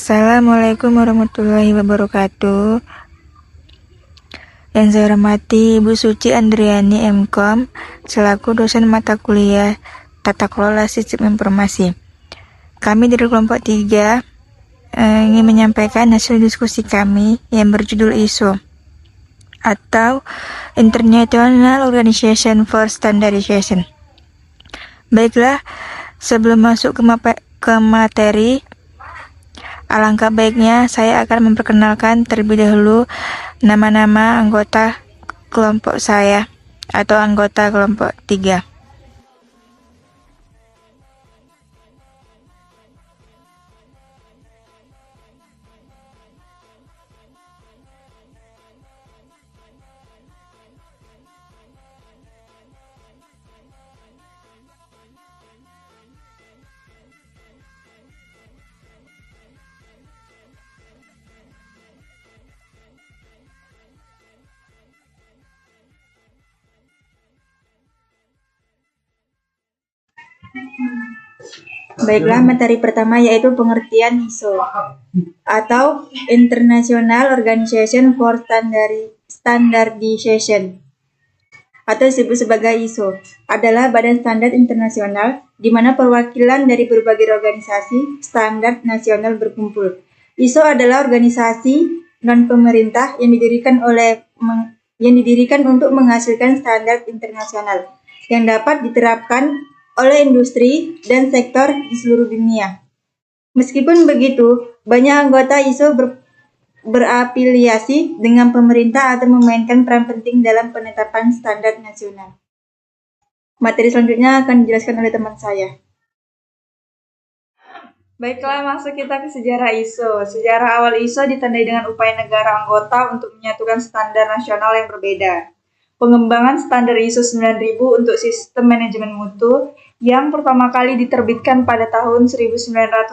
Assalamualaikum warahmatullahi wabarakatuh. Yang saya hormati Ibu Suci Andriani MKom selaku dosen mata kuliah Tata Kelola Sistem Informasi. Kami dari kelompok 3 ingin menyampaikan hasil diskusi kami yang berjudul ISO atau International Organization for Standardization. Baiklah, sebelum masuk ke materi, alangkah baiknya saya akan memperkenalkan terlebih dahulu nama-nama anggota kelompok saya atau anggota kelompok 3. Baiklah, materi pertama yaitu pengertian ISO atau International Organization for Standardization atau disebut sebagai ISO adalah badan standar internasional di mana perwakilan dari berbagai organisasi standar nasional berkumpul. ISO adalah organisasi non-pemerintah yang didirikan untuk menghasilkan standar internasional yang dapat diterapkan oleh industri dan sektor di seluruh dunia. Meskipun begitu, banyak anggota ISO berafiliasi dengan pemerintah atau memainkan peran penting dalam penetapan standar nasional. Materi selanjutnya akan dijelaskan oleh teman saya. Baiklah, masuk kita ke sejarah ISO. Sejarah awal ISO ditandai dengan upaya negara anggota untuk menyatukan standar nasional yang berbeda. Pengembangan standar ISO 9000 untuk sistem manajemen mutu yang pertama kali diterbitkan pada tahun 1987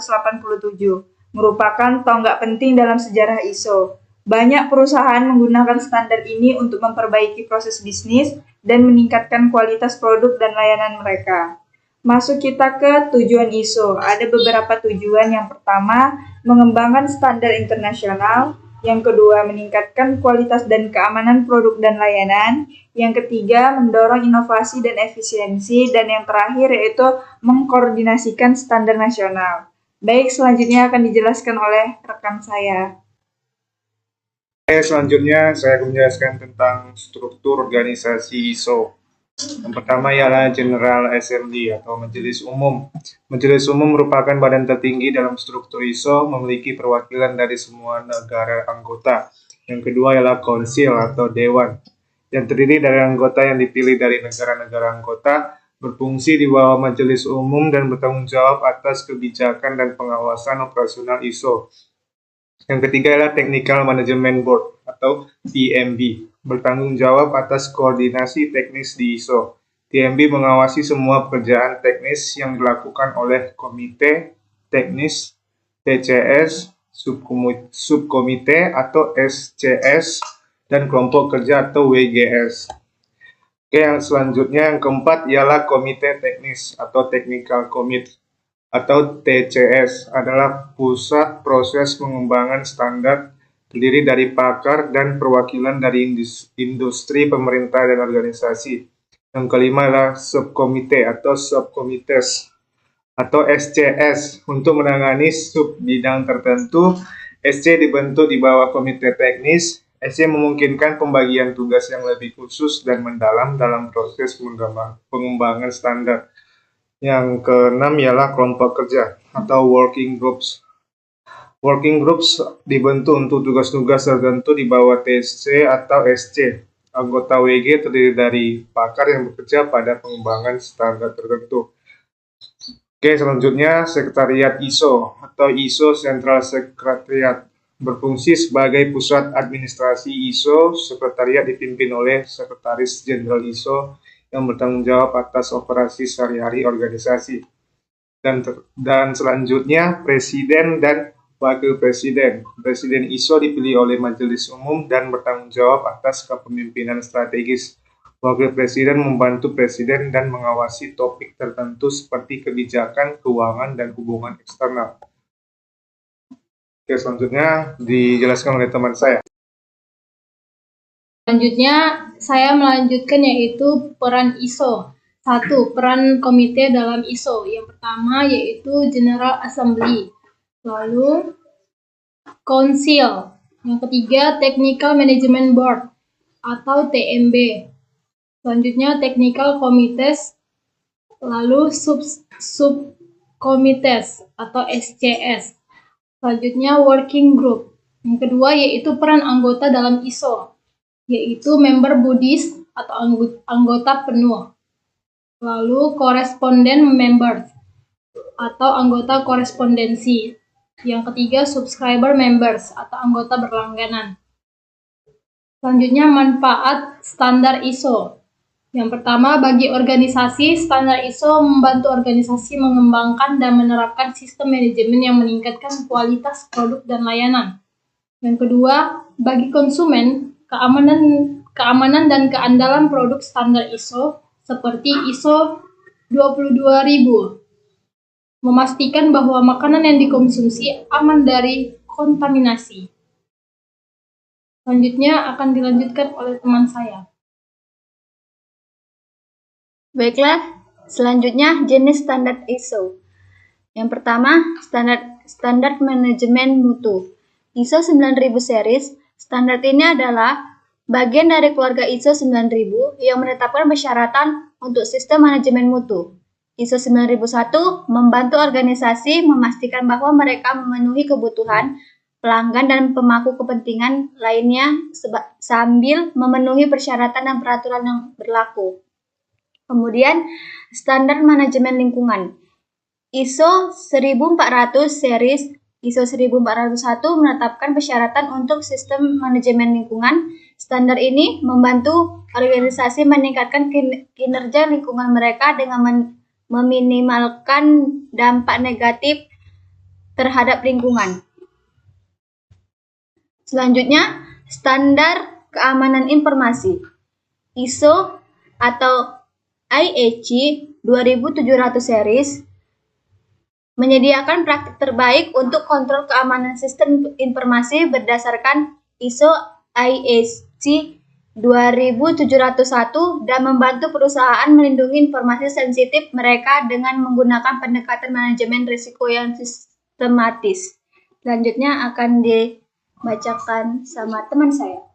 merupakan tonggak penting dalam sejarah ISO. Banyak perusahaan menggunakan standar ini untuk memperbaiki proses bisnis dan meningkatkan kualitas produk dan layanan mereka. Masuk kita ke tujuan ISO. Ada beberapa tujuan. Yang pertama, mengembangkan standar internasional. Yang kedua, meningkatkan kualitas dan keamanan produk dan layanan. Yang ketiga, mendorong inovasi dan efisiensi. Dan yang terakhir yaitu mengkoordinasikan standar nasional. Baik, selanjutnya akan dijelaskan oleh rekan saya. Selanjutnya saya akan menjelaskan tentang struktur organisasi ISO. Yang pertama ialah General Assembly atau Majelis Umum. Majelis Umum merupakan badan tertinggi dalam struktur ISO, memiliki perwakilan dari semua negara anggota. Yang kedua ialah Council atau Dewan, yang terdiri dari anggota yang dipilih dari negara-negara anggota, berfungsi di bawah Majelis Umum dan bertanggung jawab atas kebijakan dan pengawasan operasional ISO. Yang ketiga adalah Technical Management Board atau TMB, bertanggung jawab atas koordinasi teknis di ISO. TMB mengawasi semua pekerjaan teknis yang dilakukan oleh Komite Teknis, TCS, Subkomite atau SCS, dan Kelompok Kerja atau WGS. Oke, yang selanjutnya yang keempat ialah Komite Teknis atau Technical Committee atau TCS adalah pusat proses pengembangan standar, terdiri dari pakar dan perwakilan dari industri, pemerintah, dan organisasi. Yang kelima adalah Subkomite atau Subkomites atau SCS untuk menangani sub bidang tertentu. SC dibentuk di bawah Komite Teknis. SC memungkinkan pembagian tugas yang lebih khusus dan mendalam dalam proses pengembangan standar. Yang keenam ialah kelompok kerja atau working groups. Working groups dibentuk untuk tugas-tugas tertentu di bawah TC atau SC. Anggota WG terdiri dari pakar yang bekerja pada pengembangan standar tertentu. Oke, selanjutnya Sekretariat ISO atau ISO Central Secretariat berfungsi sebagai pusat administrasi ISO. Sekretariat dipimpin oleh Sekretaris Jenderal ISO yang bertanggung jawab atas operasi sehari-hari organisasi. Dan selanjutnya Presiden dan Wakil Presiden. Presiden ISO dipilih oleh Majelis Umum dan bertanggung jawab atas kepemimpinan strategis. Wakil Presiden membantu Presiden dan mengawasi topik tertentu seperti kebijakan, keuangan, dan hubungan eksternal. Oke, selanjutnya dijelaskan oleh teman saya. Selanjutnya, saya melanjutkan yaitu peran ISO. 1. Peran komite dalam ISO. Yang pertama yaitu General Assembly. Lalu, Council. Yang ketiga, Technical Management Board atau TMB. Selanjutnya, Technical Committees. Lalu, Subcommittees atau SCS. Selanjutnya, Working Group. Yang kedua yaitu peran anggota dalam ISO, yaitu member bodies atau anggota penuh. Lalu correspondent members atau anggota korespondensi. Yang ketiga subscriber members atau anggota berlangganan. Selanjutnya manfaat standar ISO. Yang pertama, bagi organisasi, standar ISO membantu organisasi mengembangkan dan menerapkan sistem manajemen yang meningkatkan kualitas produk dan layanan. Yang kedua, bagi konsumen, keamanan dan keandalan produk standar ISO seperti ISO 22000 memastikan bahwa makanan yang dikonsumsi aman dari kontaminasi. Selanjutnya akan dilanjutkan oleh teman saya. Baiklah, selanjutnya jenis standar ISO. Yang pertama, standar manajemen mutu. ISO 9000 series, standar ini adalah bagian dari keluarga ISO 9000 yang menetapkan persyaratan untuk sistem manajemen mutu. ISO 9001 membantu organisasi memastikan bahwa mereka memenuhi kebutuhan pelanggan dan pemangku kepentingan lainnya sambil memenuhi persyaratan dan peraturan yang berlaku. Kemudian, standar manajemen lingkungan. ISO 1400 series ISO 1401 menetapkan persyaratan untuk sistem manajemen lingkungan. Standar ini membantu organisasi meningkatkan kinerja lingkungan mereka dengan meminimalkan dampak negatif terhadap lingkungan. Selanjutnya, standar keamanan informasi. ISO atau IEC 2700 series menyediakan praktik terbaik untuk kontrol keamanan sistem informasi berdasarkan ISO IEC 2701 dan membantu perusahaan melindungi informasi sensitif mereka dengan menggunakan pendekatan manajemen risiko yang sistematis. Selanjutnya akan dibacakan sama teman saya.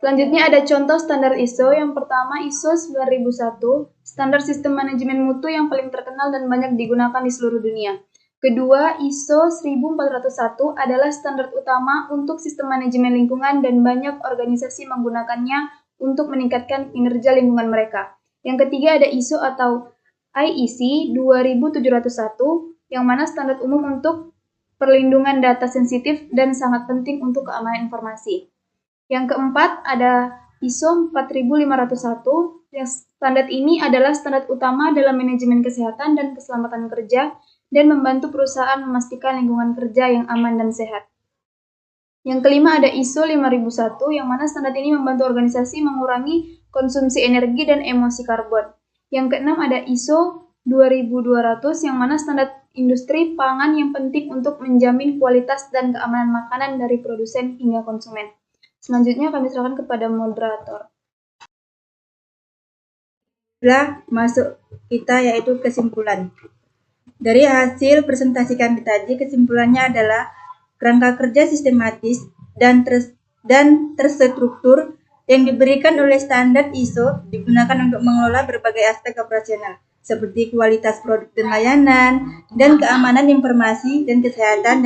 Selanjutnya ada contoh standar ISO. Yang pertama ISO 9001, standar sistem manajemen mutu yang paling terkenal dan banyak digunakan di seluruh dunia. Kedua, ISO 1401 adalah standar utama untuk sistem manajemen lingkungan dan banyak organisasi menggunakannya untuk meningkatkan kinerja lingkungan mereka. Yang ketiga ada ISO atau IEC 2701 yang mana standar umum untuk perlindungan data sensitif dan sangat penting untuk keamanan informasi. Yang keempat ada ISO 4501, yang standar ini adalah standar utama dalam manajemen kesehatan dan keselamatan kerja dan membantu perusahaan memastikan lingkungan kerja yang aman dan sehat. Yang kelima ada ISO 5001, yang mana standar ini membantu organisasi mengurangi konsumsi energi dan emisi karbon. Yang keenam ada ISO 2200, yang mana standar industri pangan yang penting untuk menjamin kualitas dan keamanan makanan dari produsen hingga konsumen. Selanjutnya kami serahkan kepada moderator. Setelah masuk kita yaitu kesimpulan. Dari hasil presentasi kami tadi, kesimpulannya adalah kerangka kerja sistematis dan terstruktur yang diberikan oleh standar ISO digunakan untuk mengelola berbagai aspek operasional seperti kualitas produk dan layanan, dan keamanan informasi dan kesehatan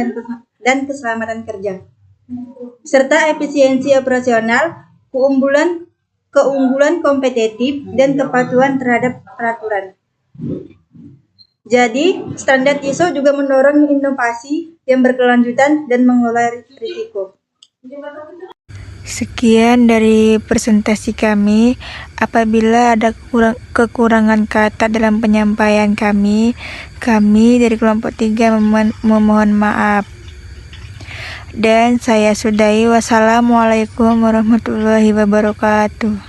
dan keselamatan kerja, serta efisiensi operasional, keunggulan kompetitif, dan kepatuhan terhadap peraturan. Jadi, standar ISO juga mendorong inovasi yang berkelanjutan dan mengelola risiko. Sekian dari presentasi kami. Apabila ada kekurangan kata dalam penyampaian kami dari kelompok 3 memohon maaf. Dan saya sudahi. Wassalamualaikum warahmatullahi wabarakatuh.